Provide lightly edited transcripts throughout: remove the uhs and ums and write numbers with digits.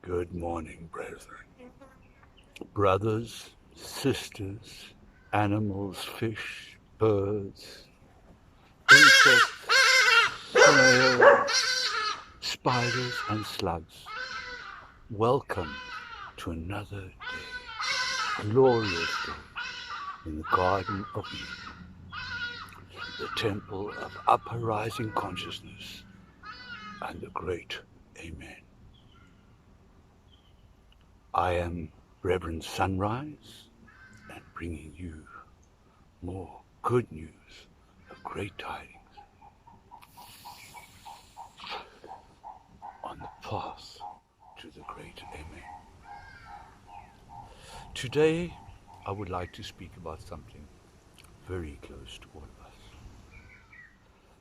Good morning, brethren. Brothers, sisters, animals, fish, birds, insects, snails, spiders, and slugs. Welcome to another day, glorious day, in the Garden of Eden, the temple of upper rising consciousness and the great Amen. I am Reverend Sunrise and bringing you more good news of great tidings on the path to the great Amen. Today I would like to speak about something very close to all of us.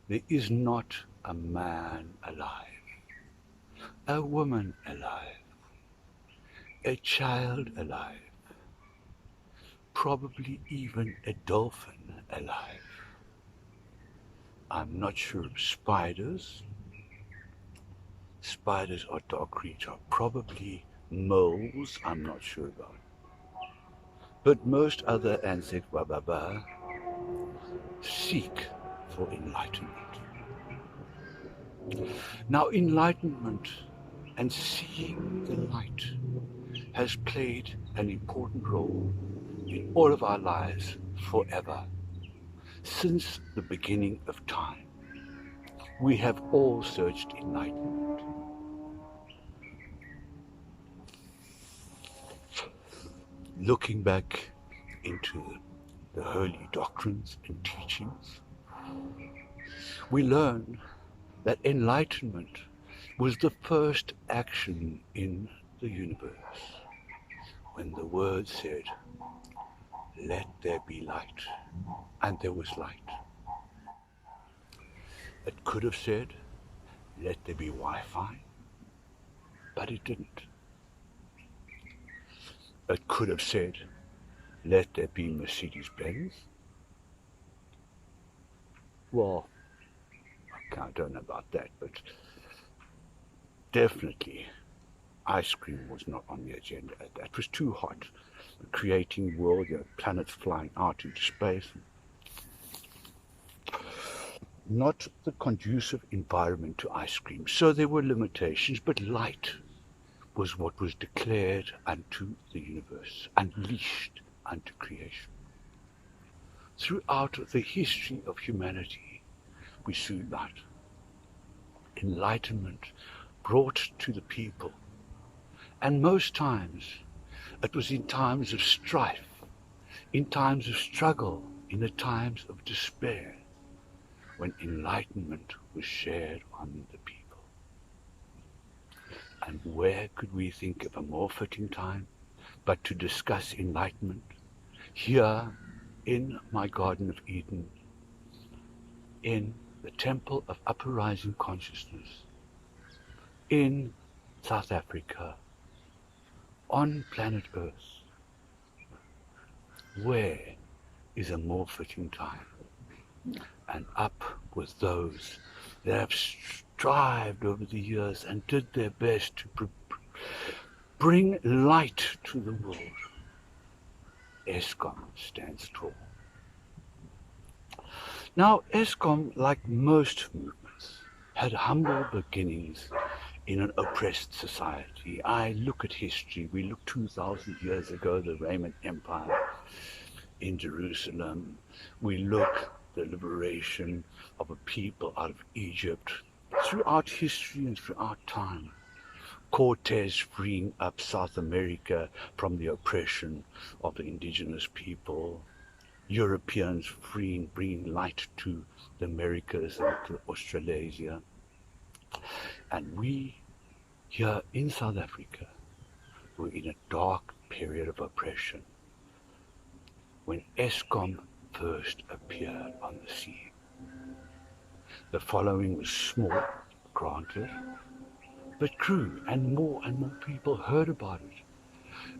There is not a man alive, a woman alive, a child alive, probably even a dolphin alive. I'm not sure of spiders. Spiders are dark creatures, probably moles, I'm not sure about. But most other insects, seek for enlightenment. Now, enlightenment and seeing the light has played an important role in all of our lives forever. Since the beginning of time, we have all searched enlightenment. Looking back into the holy doctrines and teachings, we learn that enlightenment was the first action in the universe, when the Word said, "Let there be light," and there was light. It could have said, "Let there be Wi-Fi," but it didn't. It could have said, "Let there be Mercedes-Benz." Well, I don't know about that, but definitely ice cream was not on the agenda. That was too hot. Creating world, planets flying out into space. Not the conducive environment to ice cream. So there were limitations, but light was what was declared unto the universe, unleashed unto creation. Throughout the history of humanity, we see light. Enlightenment brought to the people. And most times, it was in times of strife, in times of struggle, in the times of despair, when enlightenment was shared on the people. And where could we think of a more fitting time but to discuss enlightenment here in my Garden of Eden, in the temple of upper rising consciousness, in South Africa, on planet Earth. Where is a more fitting time? And up with those that have strived over the years and did their best to bring light to the world. ESCOM stands tall. Now, ESCOM, like most movements, had humble beginnings in an oppressed society. I look at history. We look 2,000 years ago, the Roman Empire in Jerusalem. We look the liberation of a people out of Egypt. Throughout history and throughout time, Cortes freeing up South America from the oppression of the indigenous people, Europeans bringing light to the Americas and to Australasia. And we, here in South Africa, were in a dark period of oppression when ESCOM first appeared on the scene. The following was small, granted, but grew, and more people heard about it.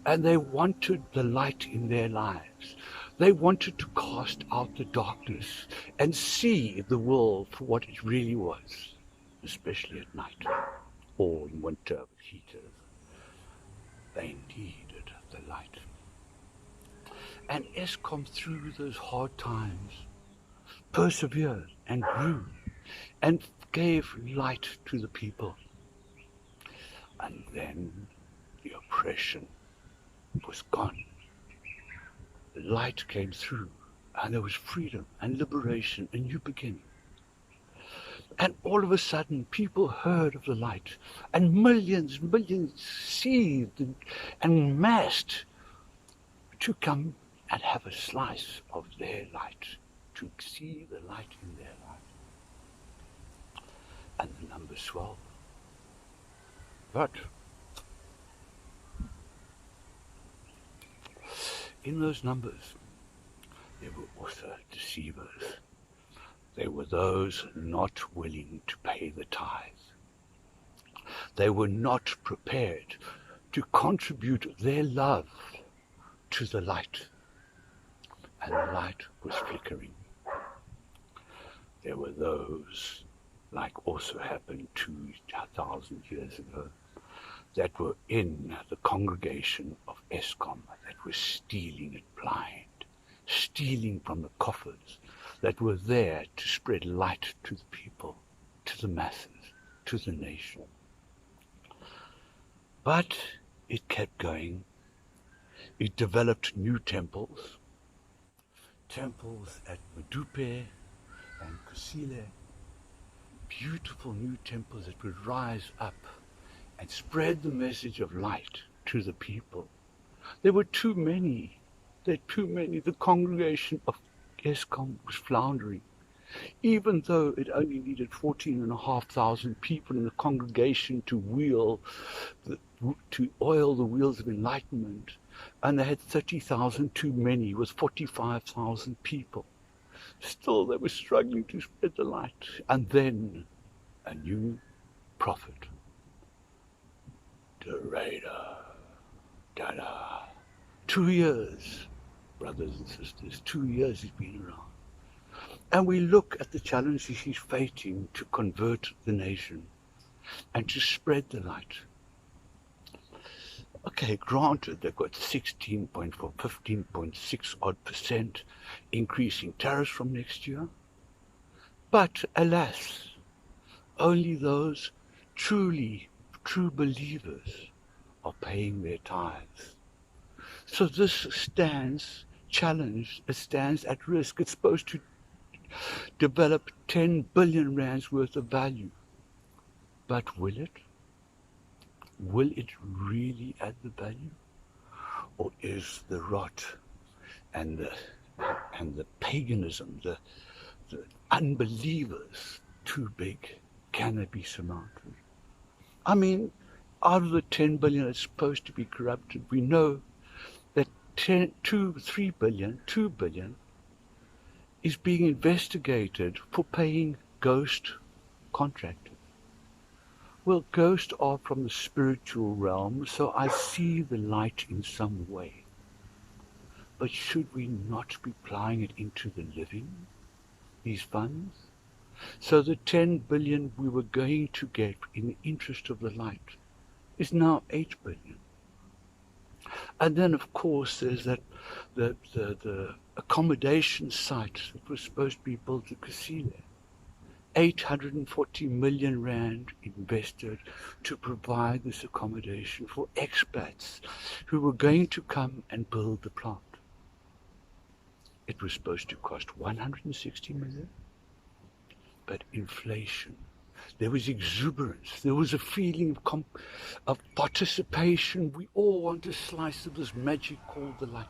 And they wanted the light in their lives. They wanted to cast out the darkness and see the world for what it really was, especially at night or in winter with heaters. They needed the light. And Eskom, through those hard times, persevered and grew and gave light to the people. And then the oppression was gone. The light came through, and there was freedom and liberation, a new beginning. And all of a sudden, people heard of the light, and millions seethed and massed to come and have a slice of their light, to see the light in their life. And the numbers swelled. But in those numbers, there were also deceivers. There were those not willing to pay the tithe. They were not prepared to contribute their love to the light. And the light was flickering. There were those, like also happened 2,000 years ago, that were in the congregation of Eskom, that were stealing it blind, stealing from the coffers, that were there to spread light to the people, to the masses, to the nation. But it kept going. It developed new temples at Medupe and Kusile, beautiful new temples that would rise up and spread the message of light to the people. There were too many. The congregation of Eskom was floundering. Even though it only needed 14,500 people in the congregation to oil the wheels of enlightenment, and they had 30,000 too many with 45,000 people. Still, they were struggling to spread the light. And then a new prophet, Derrida, Dada. 2 years, brothers and sisters, 2 years he's been around. And we look at the challenges he's facing to convert the nation and to spread the light. Okay, granted, they've got 16.4, 15.6 odd percent increase in tariffs from next year. But alas, only those true believers are paying their tithes. So this stands challenged, it stands at risk. It's supposed to develop 10 billion rands worth of value. But will it? Will it really add the value? Or is the rot and the paganism, the unbelievers too big? Can it be surmounted? I mean, out of the 10 billion that's supposed to be corrupted, we know that 2 billion is being investigated for paying ghost contractors. Well, ghosts are from the spiritual realm, so I see the light in some way. But should we not be applying it into the living, these funds? So the 10 billion we were going to get in the interest of the light is now 8 billion. And then, of course, there's that the accommodation site that was supposed to be built at Kusile. 840 million rand invested to provide this accommodation for expats who were going to come and build the plant. It was supposed to cost 160 million, but inflation. There was exuberance. There was a feeling of participation. We all want a slice of this magic called the light.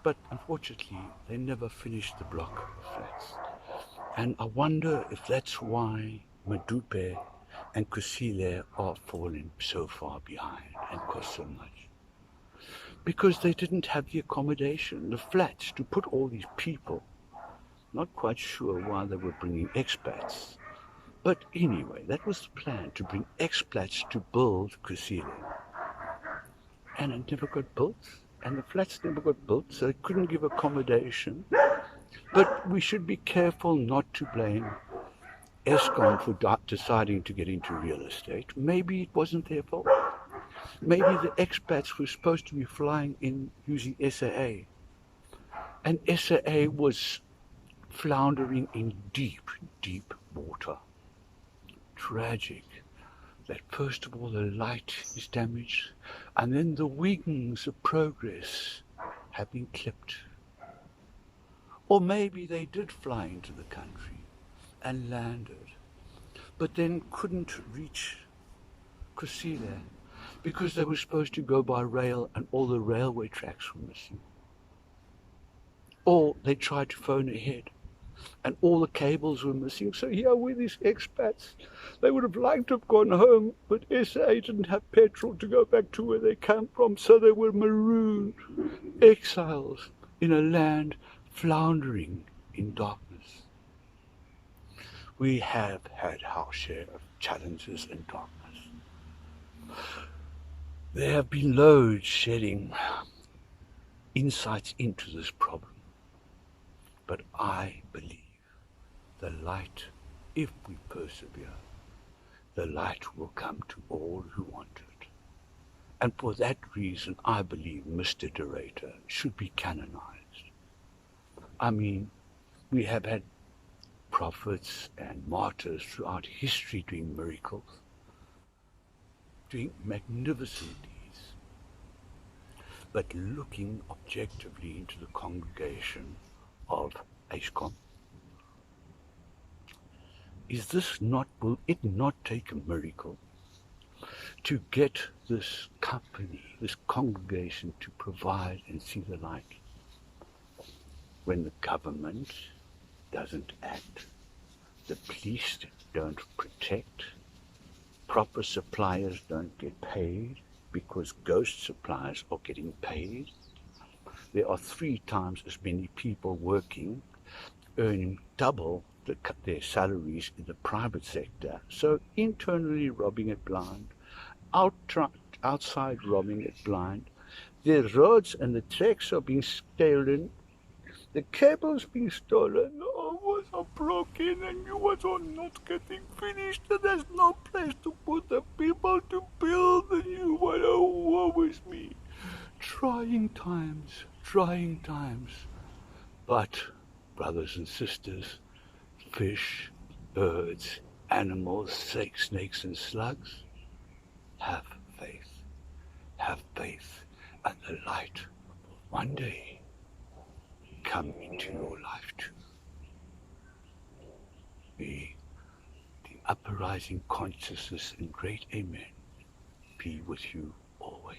But unfortunately, they never finished the block of flats. And I wonder if that's why Medupe and Kusile are falling so far behind and cost so much. Because they didn't have the accommodation, the flats, to put all these people. Not quite sure why they were bringing expats. But anyway, that was the plan, to bring expats to build Kusile. And it never got built, and the flats never got built, so they couldn't give accommodation. But we should be careful not to blame Eskom for deciding to get into real estate. Maybe it wasn't their fault. Maybe the expats were supposed to be flying in using SAA, and SAA was floundering in deep, deep water. Tragic that first of all the light is damaged, and then the wings of progress have been clipped. Or maybe they did fly into the country and landed, but then couldn't reach Kusile because they were supposed to go by rail and all the railway tracks were missing. Or they tried to phone ahead and all the cables were missing. So here were these expats. They would have liked to have gone home, but SA didn't have petrol to go back to where they came from, so they were marooned, exiles in a land floundering in darkness. We have had our share of challenges in darkness. There have been loads shedding insights into this problem, but I believe the light, if we persevere, the light will come to all who want it. And for that reason, I believe Mr. Derator should be canonized. I mean, we have had prophets and martyrs throughout history doing miracles, doing magnificent deeds. But looking objectively into the congregation of AISCOM, will it not take a miracle to get this company, this congregation, to provide and see the light when the government doesn't act, the police don't protect, proper suppliers don't get paid because ghost suppliers are getting paid? There are 3 times as many people working, earning double their salaries in the private sector, so internally robbing it blind, outside robbing it blind. The roads and the tracks are being stolen, the cables being stolen, was are broken and you was are not getting finished, and there's no place to put the people to build the new one. Oh, woe is me. Trying times. But, brothers and sisters, fish, birds, animals, snakes and slugs, have faith, and the light will one day come into your life too. May the uprising consciousness and great Amen be with you